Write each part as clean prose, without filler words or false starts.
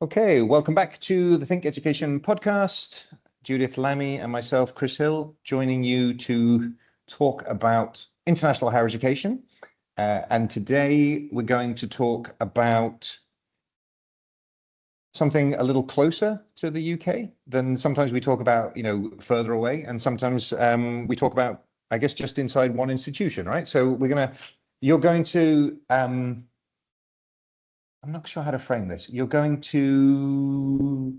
Okay, welcome back to the Think Education podcast. Judith Lammy and myself, Chris Hill, joining you to talk about international higher education. And today we're going to talk about something a little closer to the UK than sometimes we talk about, further away. And sometimes we talk about, I guess, just inside one institution, right? So you're going to, I'm not sure how to frame this. You're going to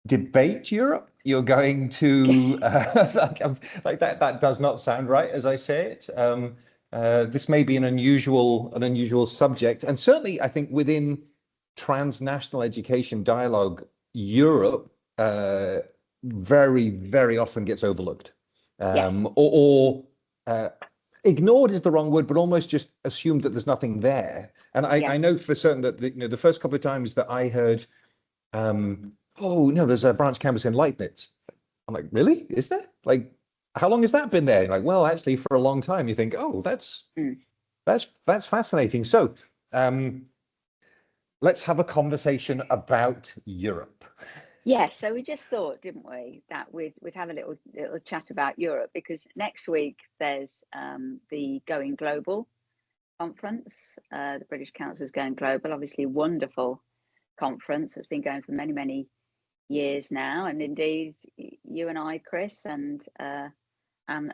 debate Europe. You're going to like that. That does not sound right as I say it. This may be an unusual subject, and certainly I think within transnational education dialogue, Europe very, very often gets overlooked, or ignored is the wrong word, but almost just assumed that there's nothing there. And I know for certain that the first couple of times that I heard, oh no, there's a branch campus in Leibniz. I'm like, really? Is there? Like, how long has that been there? Like, well, actually, for a long time. You think, oh, that's fascinating. So, let's have a conversation about Europe. Yes, so we just thought, didn't we, that we'd have a little chat about Europe, because next week there's the Going Global conference. The British Council is going global, obviously a wonderful conference that's been going for many, many years now. And indeed, you and I, Chris, and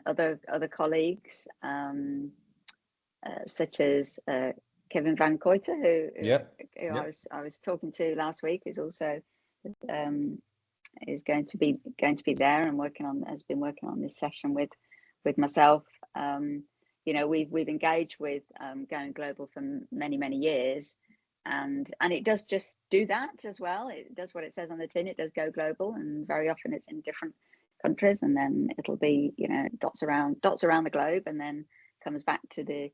other colleagues, such as Kevin Van Kuyter, who I was talking to last week, who's also is going to be there and has been working on this session with myself. We've engaged with Going Global for many years, and it does just do that as well. It does what it says on the tin. It does go global, and very often it's in different countries, and then it'll be dots around the globe, and then comes back to the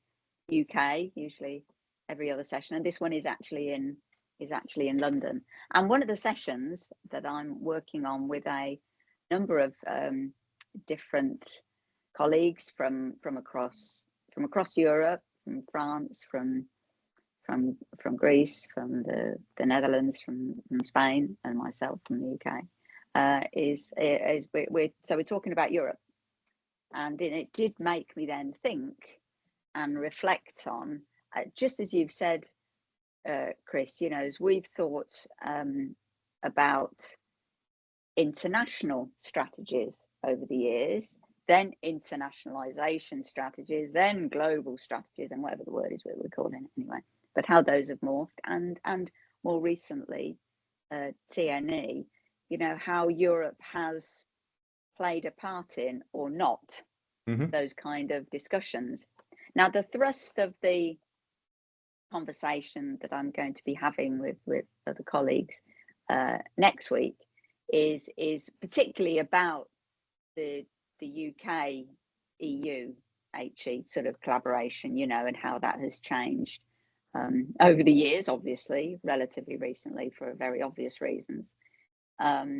UK usually every other session. And this one is actually in London. And one of the sessions that I'm working on with a number of different colleagues from across Europe, from France, from Greece, from the Netherlands, from Spain, and myself from the UK, we're talking about Europe. And it did make me then think and reflect on, just as you've said, Chris, as we've thought about international strategies over the years, then internationalization strategies, then global strategies, and whatever the word is we're calling it anyway, but how those have morphed, and more recently TNE, how Europe has played a part in or not those kind of discussions. Now, the thrust of the conversation that I'm going to be having with other colleagues next week is particularly about the UK EU HE sort of collaboration, and how that has changed over the years, obviously, relatively recently for very obvious reasons, but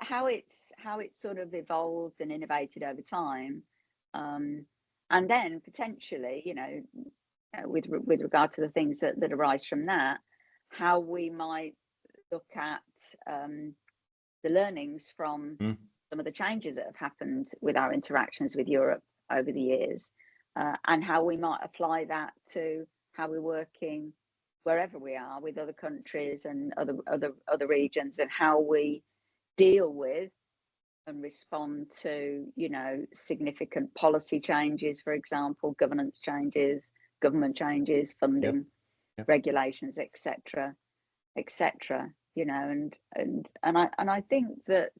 how it's sort of evolved and innovated over time, and then potentially, with regard to the things that arise from that, how we might look at the learnings from some of the changes that have happened with our interactions with Europe over the years, and how we might apply that to how we're working wherever we are with other countries and other regions, and how we deal with and respond to significant policy changes, for example, governance changes, government changes, funding, regulations, etc. And I think that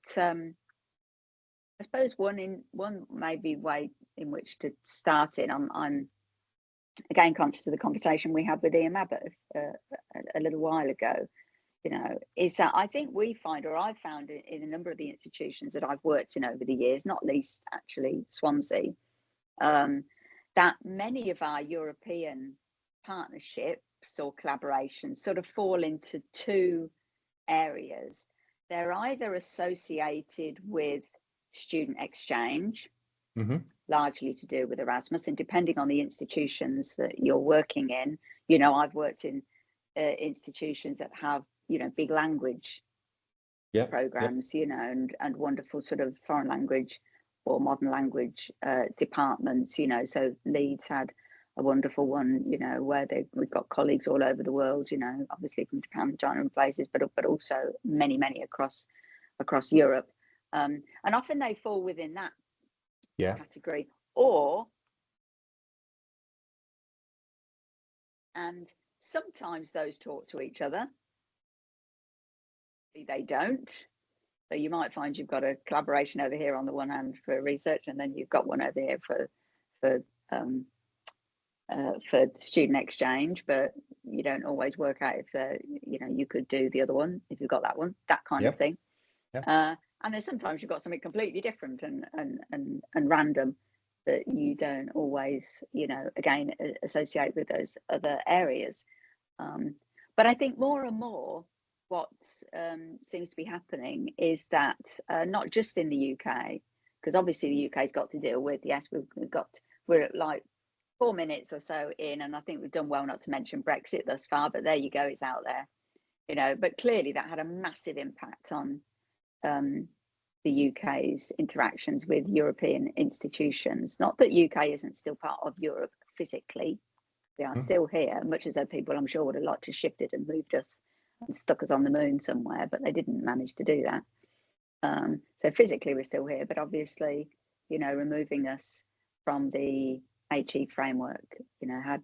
I suppose one maybe way in which to start it. I'm again conscious of the conversation we had with Ian Abbott a little while ago. Is that I think we find, or I've found in a number of the institutions that I've worked in over the years, not least actually Swansea, that many of our European partnerships or collaborations sort of fall into two areas. They're either associated with student exchange, largely to do with Erasmus, and depending on the institutions that you're working in, I've worked in institutions that have, big language programs, and wonderful sort of foreign language or modern language departments, so Leeds had a wonderful one, where we've got colleagues all over the world, obviously from Japan, China and places, but also many across Europe. And often they fall within that category, and sometimes those talk to each other. They don't. So you might find you've got a collaboration over here on the one hand for research, and then you've got one over here for student exchange, but you don't always work out if you could do the other one if you've got that one, that kind of thing. And then sometimes you've got something completely different and random that you don't always, again, associate with those other areas. But I think more and more what seems to be happening is that not just in the UK, because obviously the UK's got to deal with, we're at like 4 minutes or so in, and I think we've done well not to mention Brexit thus far, but there you go, it's out there, but clearly that had a massive impact on the UK's interactions with European institutions. Not that UK isn't still part of Europe physically, we are still here, much as though people, I'm sure, would have liked to shift it and moved us and stuck us on the moon somewhere, but they didn't manage to do that. So physically we're still here, but obviously, removing us from the HE framework,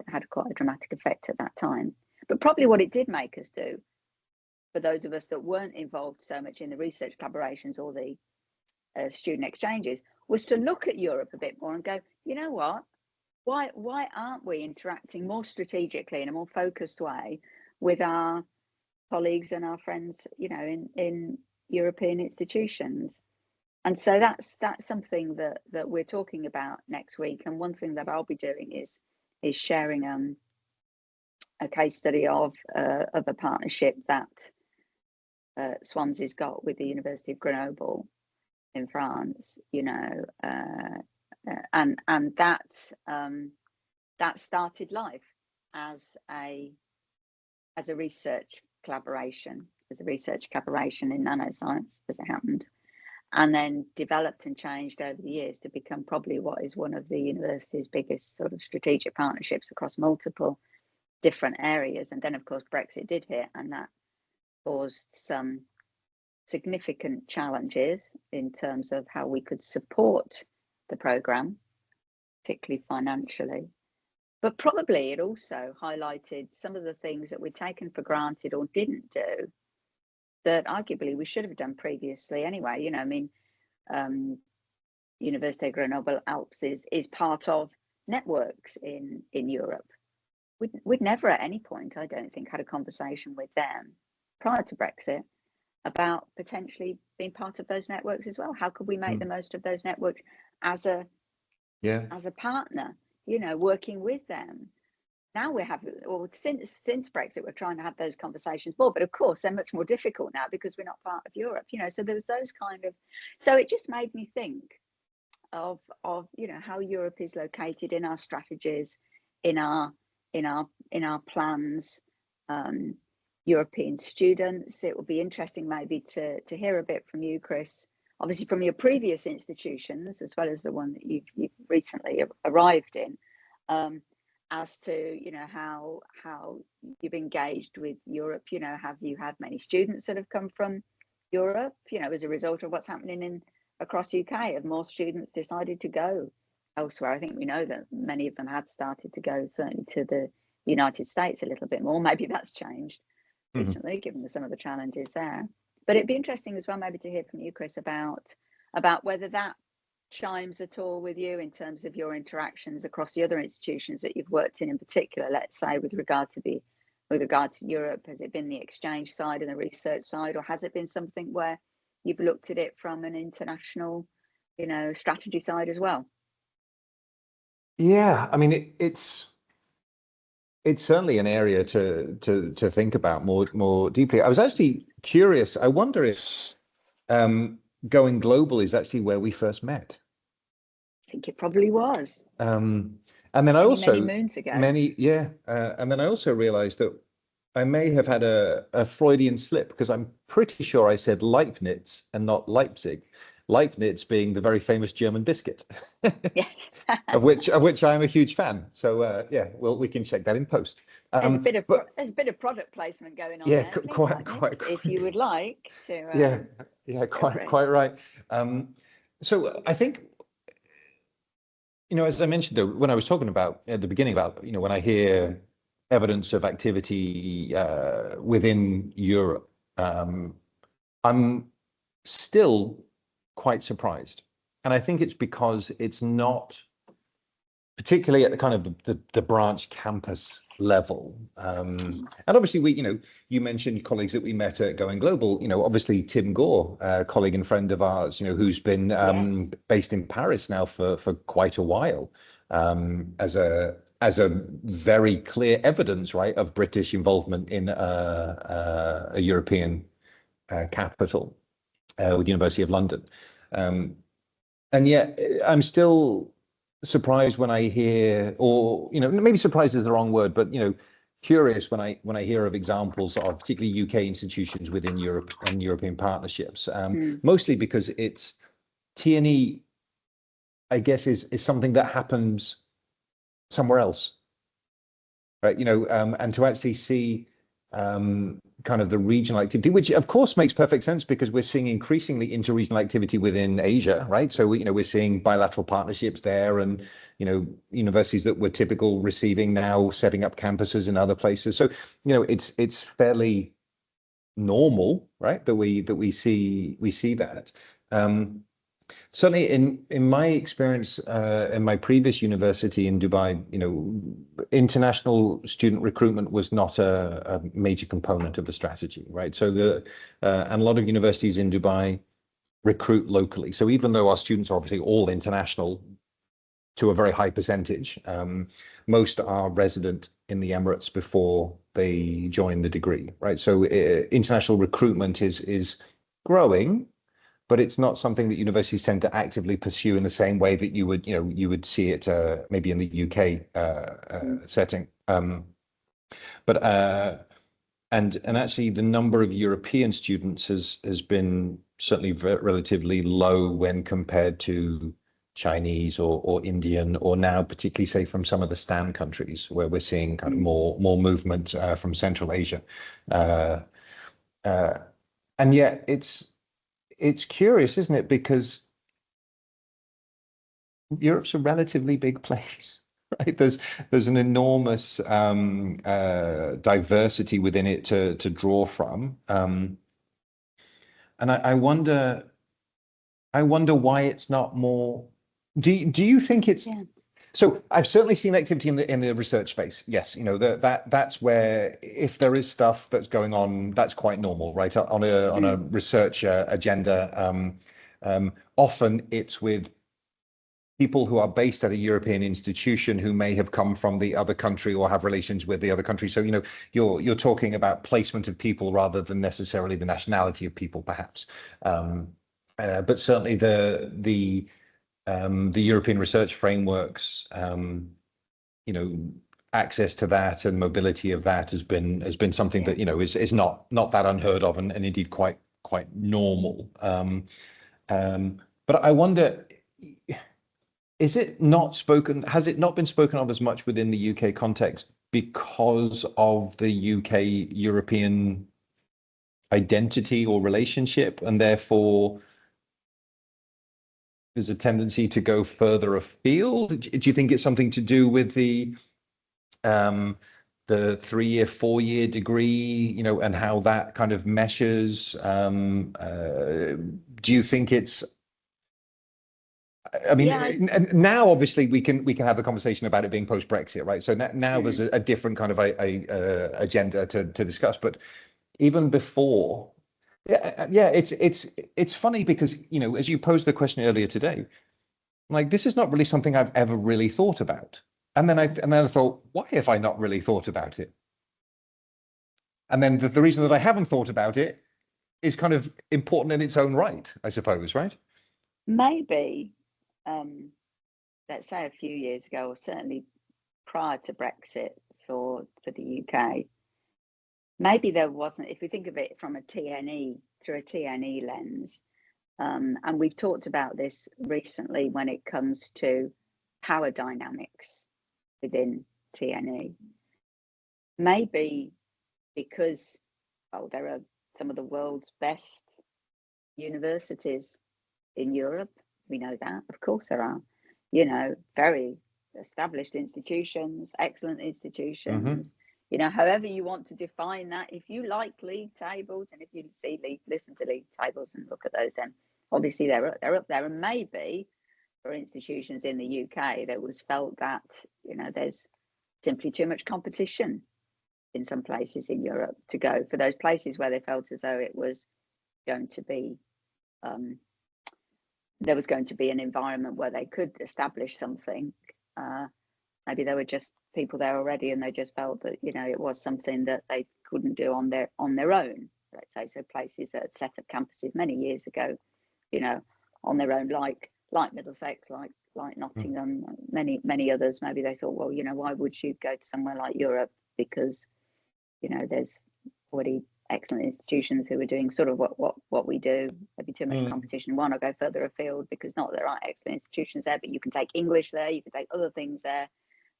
had quite a dramatic effect at that time. But probably what it did make us do, for those of us that weren't involved so much in the research collaborations or the student exchanges, was to look at Europe a bit more and go, you know what, why aren't we interacting more strategically in a more focused way with our colleagues and our friends, in European institutions? And so that's something that we're talking about next week. And one thing that I'll be doing is sharing a case study of a partnership that Swansea's got with the University of Grenoble in France, and that started life as a research collaboration, in nanoscience, as it happened, and then developed and changed over the years to become probably what is one of the university's biggest sort of strategic partnerships across multiple different areas. And then, of course, Brexit did hit, and that caused some significant challenges in terms of how we could support the programme, particularly financially. But probably it also highlighted some of the things that we'd taken for granted or didn't do that arguably we should have done previously anyway. University of Grenoble Alps is part of networks in Europe. We'd never at any point, I don't think, had a conversation with them prior to Brexit about potentially being part of those networks as well. How could we make the most of those networks as a partner, working with them? Now we have, or since Brexit, we're trying to have those conversations more, but of course they're much more difficult now because we're not part of Europe, so there was those kind of, so it just made me think of how Europe is located in our strategies, in our plans. European students, it will be interesting maybe to hear a bit from you, Chris, obviously from your previous institutions as well as the one that you've recently arrived in, as to how you've engaged with Europe. Have you had many students that have come from Europe, as a result of what's happening across UK? Have more students decided to go elsewhere? I think we know that many of them had started to go certainly to the United States a little bit more. Maybe that's changed recently, given some of the challenges there. But it'd be interesting as well maybe to hear from you, Chris, about whether that chimes at all with you in terms of your interactions across the other institutions that you've worked in particular, let's say with regard to Europe. Has it been the exchange side and the research side, or has it been something where you've looked at it from an international strategy side as well? Yeah, I mean, it's certainly an area to think about more deeply. I was actually curious. I wonder if going global is actually where we first met. I think it probably was. And then I also many moons ago. and then I also realized that I may have had a Freudian slip because I'm pretty sure I said Leibniz and not Leipzig. Leibniz being the very famous German biscuit, Yes. of which I am a huge fan. So yeah, well, we can check that in post. There's a bit of But there's a bit of product placement going on yeah, there. quite. If you would like to. Yeah, quite right. So I think, as I mentioned though, when I was talking about at the beginning about, when I hear evidence of activity within Europe, I'm still quite surprised. And I think it's because it's not particularly at the kind of the branch campus level. And obviously you mentioned colleagues that we met at Going Global, obviously Tim Gore, a colleague and friend of ours, who's been Yes. based in Paris now for quite a while, as a very clear evidence, right, of British involvement in a European capital with the University of London. And yet I'm still surprised when I hear, or maybe surprised is the wrong word, but curious when I hear of examples of particularly UK institutions within Europe and European partnerships, mostly because it's TNE, I guess, is something that happens somewhere else, right? And to actually see kind of the regional activity, which of course makes perfect sense because we're seeing increasingly interregional activity within Asia, right? So we're seeing bilateral partnerships there, and universities that were typical receiving now setting up campuses in other places. So it's fairly normal, right, that we see that. Certainly in my experience in my previous university in Dubai, international student recruitment was not a major component of the strategy, right? So and a lot of universities in Dubai recruit locally. So even though our students are obviously all international to a very high percentage, most are resident in the Emirates before they join the degree, right? So international recruitment is growing, but it's not something that universities tend to actively pursue in the same way that you would see it maybe in the UK setting. But and actually the number of European students has been certainly relatively low when compared to Chinese or Indian, or now particularly say from some of the STAN countries where we're seeing kind of more movement from Central Asia. And yet it's curious, isn't it? Because Europe's a relatively big place, right? There's an enormous diversity within it to draw from, and I wonder why it's not more. Do you think it's? Yeah. So I've certainly seen activity in the research space. Yes, that's where if there is stuff that's going on, that's quite normal, right? On a research agenda. Often it's with people who are based at a European institution who may have come from the other country or have relations with the other country. So you're talking about placement of people rather than necessarily the nationality of people, perhaps. But certainly the European research frameworks, access to that and mobility of that has been something that is not that unheard of, and indeed quite normal. But I wonder, has it not been spoken of as much within the UK context because of the UK European identity or relationship, and therefore there's a tendency to go further afield? Do you think it's something to do with the 3-year, 4-year degree, and how that kind of meshes? Do you think it's? I mean, now obviously we can have the conversation about it being post Brexit, right? So now there's a different kind of a agenda to discuss. But even before, it's funny because as you posed the question earlier today, like this is not really something I've ever really thought about. And then I thought, why have I not really thought about it? And then the reason that I haven't thought about it is kind of important in its own right, I suppose, right? Maybe, let's say a few years ago, or certainly prior to Brexit for the UK, maybe there wasn't, if we think of it from a TNE, through a TNE lens, and we've talked about this recently when it comes to power dynamics within TNE. Maybe because, oh, there are some of the world's best universities in Europe. We know that, of course there are, you know, very established institutions, excellent institutions, you know, however you want to define that. If you like league tables, and if you listen to league tables and look at those, then obviously they're up there. And maybe for institutions in the UK, there was felt that, you know, there's simply too much competition in some places in Europe to go for those places where they felt as though it was going to be, there was going to be an environment where they could establish something. Maybe there were just people there already, and they just felt that, you know, it was something that they couldn't do on their own. Let's say, so places that had set up campuses many years ago, you know, on their own, like Middlesex, like Nottingham, many others. Maybe they thought, well, you know, why would you go to somewhere like Europe? Because, you know, there's already excellent institutions who are doing sort of what we do. Maybe too much competition. One, I'll go further afield, because not that there aren't excellent institutions there, but you can take English there, you can take other things there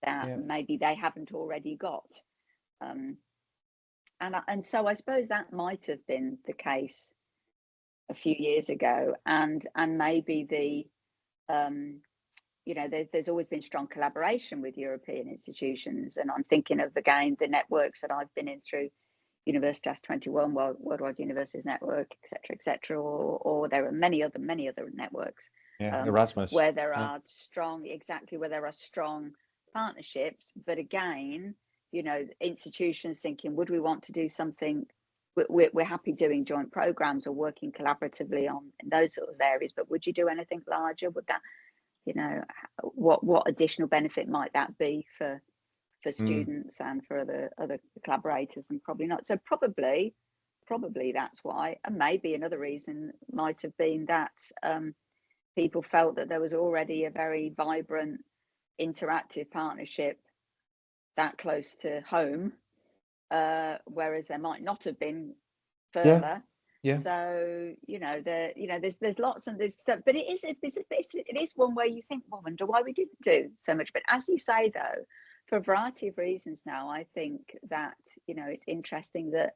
that maybe they haven't already got. And so I suppose that might have been the case a few years ago, and maybe the you know, there's always been strong collaboration with European institutions, and I'm thinking of, again, the networks that I've been in through Universitas 21, Worldwide Universities Network, etc., or there are many other networks. Erasmus, where there are strong partnerships. But again, you know, institutions thinking, would we want to do something? We're happy doing joint programs or working collaboratively on those sort of areas, but would you do anything larger? Would that, you know, what additional benefit might that be for students and for other collaborators? And probably not. So probably that's why. And maybe another reason might have been that people felt that there was already a very vibrant, interactive partnership that close to home, whereas there might not have been further. So, you know, there's lots and there's stuff, but it is one where you think, well, I wonder why we didn't do so much. But as you say, though, for a variety of reasons now, I think that, you know, it's interesting that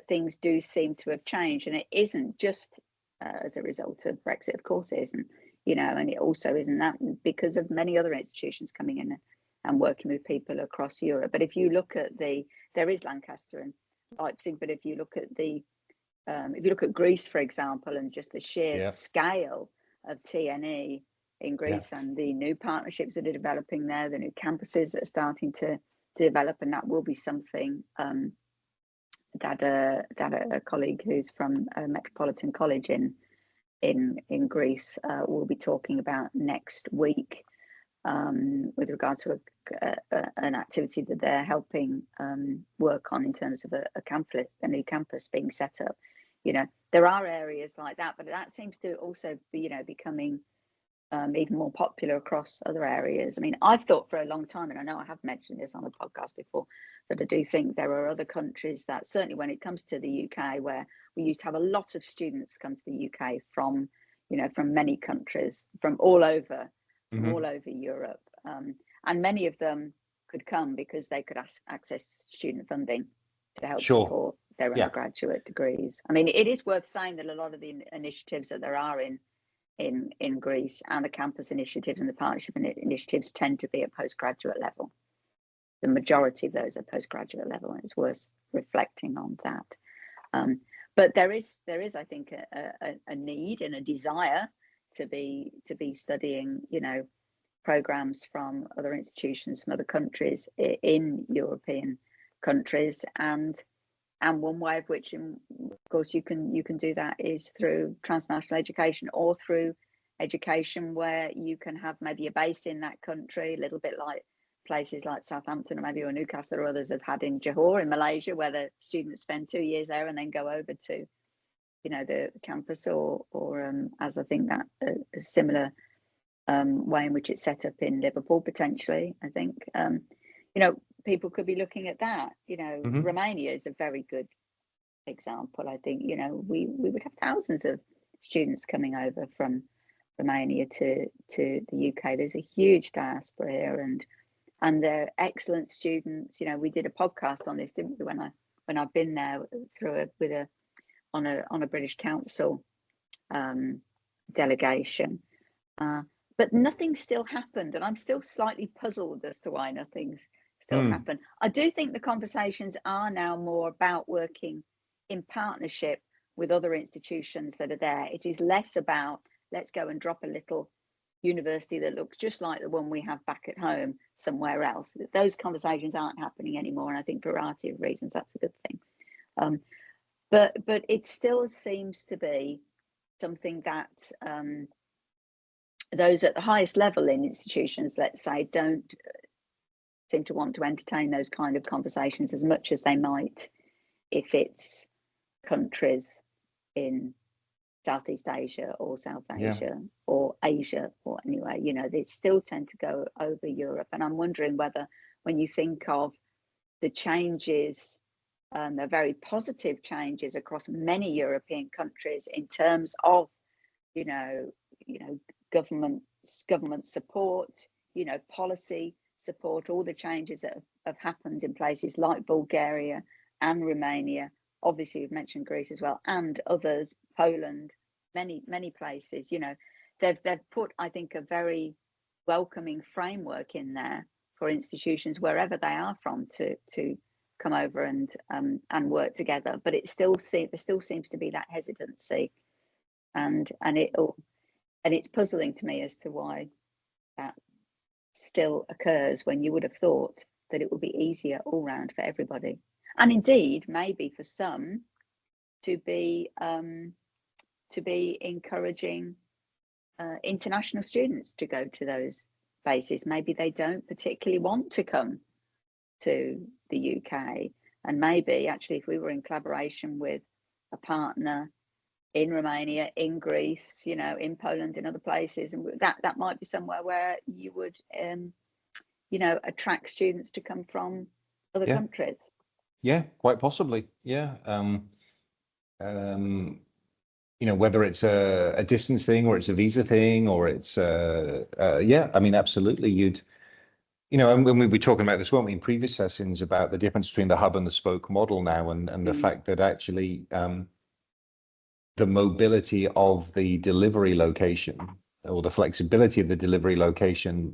things do seem to have changed, and it isn't just as a result of Brexit. Of course it isn't, you know, and it also isn't that because of many other institutions coming in and working with people across Europe. But if you look at there is Lancaster and Leipzig, but if you look at Greece, for example, and just the sheer scale of TNE in Greece and the new partnerships that are developing there, the new campuses that are starting to develop, and that will be something that a colleague who's from Metropolitan College in Greece will be talking about next week, with regard to an activity that they're helping work on in terms of a new campus being set up. You know, there are areas like that, but that seems to also be, you know, becoming even more popular across other areas. I mean, I've thought for a long time, and I know I have mentioned this on the podcast before, that I do think there are other countries that, certainly when it comes to the UK, where we used to have a lot of students come to the UK from, you know, from many countries, from all over Europe, and many of them could come because they could access student funding to help support their undergraduate degrees. I mean, it is worth saying that a lot of the initiatives that there are in Greece, and the campus initiatives and the partnership initiatives, tend to be at postgraduate level. The majority of those are postgraduate level, and it's worth reflecting on that. But there is, I think, a need and a desire to be studying, you know, programs from other institutions, from other countries in European countries, and one way of which, of course, you can do that is through transnational education, or through education where you can have maybe a base in that country, a little bit like places like Southampton or maybe or Newcastle or others have had in Johor in Malaysia, where the students spend 2 years there and then go over to, you know, the campus, or as I think that a similar way in which it's set up in Liverpool, potentially. I think, you know, people could be looking at that. Mm-hmm. Romania is a very good example. I think, we would have thousands of students coming over from Romania to the UK. There's a huge diaspora here, and they're excellent students. We did a podcast on this, didn't we, when I've been there on a British Council delegation. But nothing still happened, and I'm still slightly puzzled as to why nothing's still happened. I do think the conversations are now more about working in partnership with other institutions that are there. It is less about, let's go and drop a little university that looks just like the one we have back at home somewhere else. Those conversations aren't happening anymore, and I think for a variety of reasons that's a good thing. But it still seems to be something that those at the highest level in institutions, let's say, don't seem to want to entertain those kind of conversations as much as they might if it's countries in Southeast Asia or South Asia or Asia or anywhere. They still tend to go over Europe. And I'm wondering whether, when you think of the changes, the very positive changes across many European countries in terms of, government support, policy support, all the changes that have happened in places like Bulgaria and Romania. Obviously, you've mentioned Greece as well, and others, Poland, many places. They've put, I think, a very welcoming framework in there for institutions wherever they are from to come over and work together. But there still seems to be that hesitancy, and it's puzzling to me as to why that still occurs, when you would have thought that it would be easier all round for everybody, and indeed maybe for some to be encouraging international students to go to those bases. Maybe they don't particularly want to come to the UK, and maybe actually if we were in collaboration with a partner in Romania, in Greece, in Poland, in other places, and that might be somewhere where you would attract students to come from other countries. Yeah, quite possibly. Yeah. Whether it's a distance thing or it's a visa thing or it's absolutely. And when we were talking about this, weren't we, in previous sessions, about the difference between the hub and the spoke model now, and the fact that actually the mobility of the delivery location, or the flexibility of the delivery location,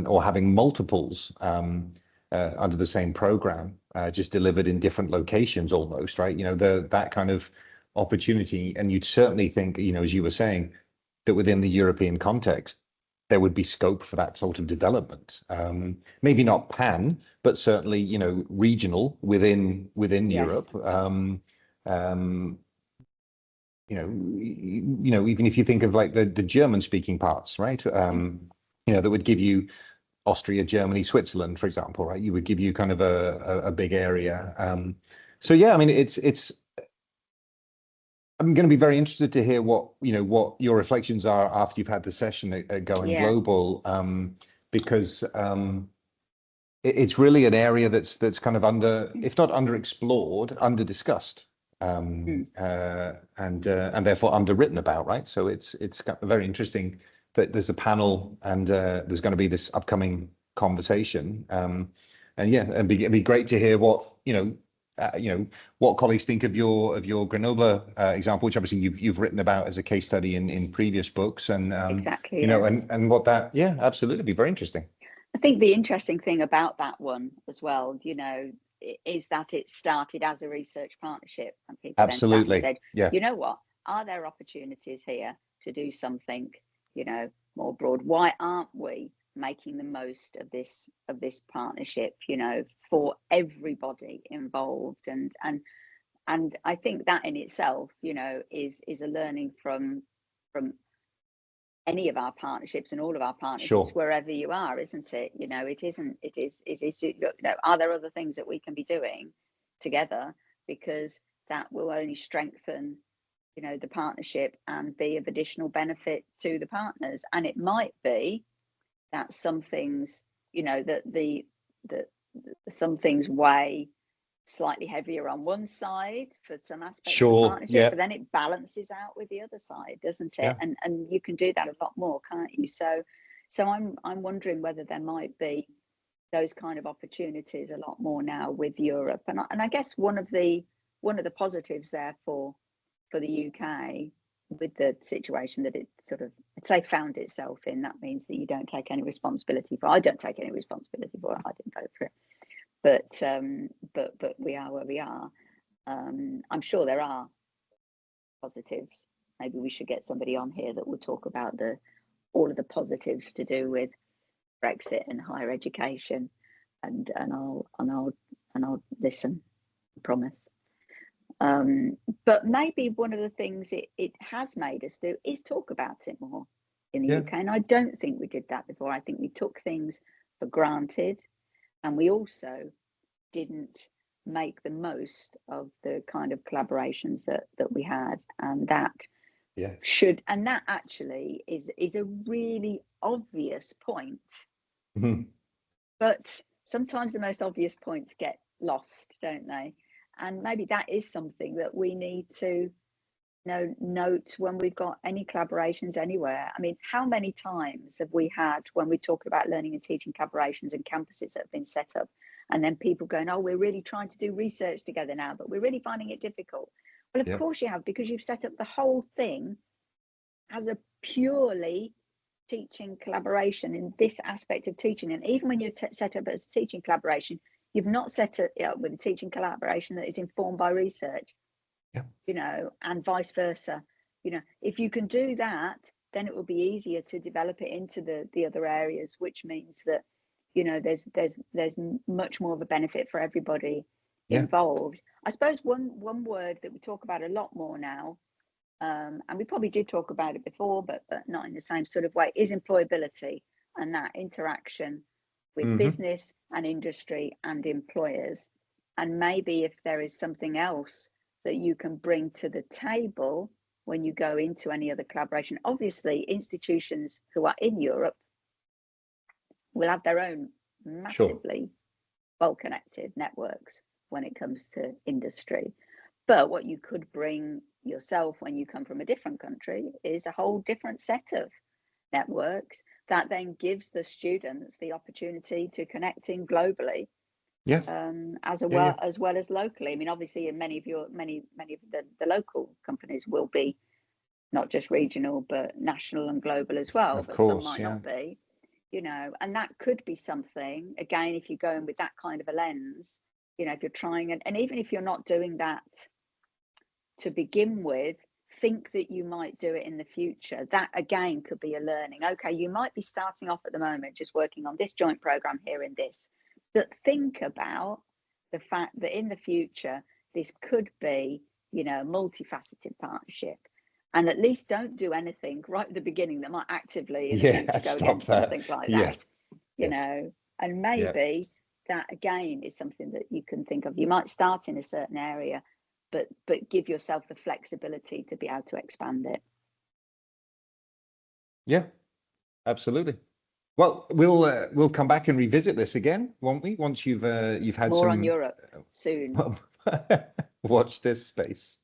or having multiples under the same program, just delivered in different locations almost, right? That kind of opportunity. And you'd certainly think, as you were saying, that within the European context, there would be scope for that sort of development. Maybe not pan, but certainly, regional within Europe. Even if you think of like the German speaking parts, right? That would give you Austria, Germany, Switzerland, for example, right? You would give you kind of a big area. I'm going to be very interested to hear what your reflections are after you've had the session at Going Global, because it's really an area that's kind of if not underexplored, under-discussed, and therefore underwritten about, right? So it's very interesting that there's a panel, and there's going to be this upcoming conversation, it'd be great to hear what what colleagues think of your Grenoble example, which obviously you've written about as a case study in previous books, and exactly, and what that absolutely, be very interesting. I think the interesting thing about that one as well, is that it started as a research partnership, and people absolutely then said, you know what, are there opportunities here to do something more broad? Why aren't we making the most of this partnership, for everybody involved? And I think that in itself, is a learning from any of our partnerships and all of our partnerships, wherever you are, isn't it? Are there other things that we can be doing together, because that will only strengthen the partnership and be of additional benefit to the partners. And it might be that some things, that the some things weigh slightly heavier on one side for some aspects Sure, of partnership, yeah. but then it balances out with the other side, doesn't it? Yeah. And you can do that a lot more, can't you? So I'm wondering whether there might be those kind of opportunities a lot more now with Europe. And I guess one of the positives there for the UK, with the situation that it sort of, I'd say, found itself in, that means that you don't take any responsibility for. I don't take any responsibility for it. I didn't vote for it. But we are where we are. I'm sure there are positives. Maybe we should get somebody on here that will talk about all of the positives to do with Brexit and higher education, and I'll listen, I promise. But maybe one of the things it has made us do is talk about it more in the UK, and I don't think we did that before. I think we took things for granted, and we also didn't make the most of the kind of collaborations that we had, and that that actually is a really obvious point. Mm-hmm. But sometimes the most obvious points get lost, don't they? And maybe that is something that we need to note when we've got any collaborations anywhere. I mean, how many times have we had, when we talk about learning and teaching collaborations and campuses that have been set up, and then people going, oh, we're really trying to do research together now, but we're really finding it difficult. Well, of course you have, because you've set up the whole thing as a purely teaching collaboration in this aspect of teaching. And even when you're set up as teaching collaboration, you've not set it up with a teaching collaboration that is informed by research, and vice versa. If you can do that, then it will be easier to develop it into the other areas, which means that there's much more of a benefit for everybody involved. I suppose one word that we talk about a lot more now, and we probably did talk about it before, but not in the same sort of way, is employability, and that interaction with business and industry and employers. And maybe if there is something else that you can bring to the table when you go into any other collaboration. Obviously, institutions who are in Europe will have their own massively well-connected networks when it comes to industry. But what you could bring yourself when you come from a different country is a whole different set of networks that then gives the students the opportunity to connect in globally, as well as locally. I mean, obviously, many of the local companies will be not just regional but national and global as well. But some might not be, and that could be something. Again, if you're going with that kind of a lens, if you're trying, and even if you're not doing that to begin with, think that you might do it in the future. That again could be a learning. Okay, you might be starting off at the moment just working on this joint program here in this, but think about the fact that in the future this could be, a multifaceted partnership, and at least don't do anything right at the beginning that might actively in the future go against something like that. And maybe that again is something that you can think of. You might start in a certain area, but give yourself the flexibility to be able to expand it. Yeah, absolutely. Well, we'll come back and revisit this again, won't we? Once you've had more some on Europe soon. Watch this space.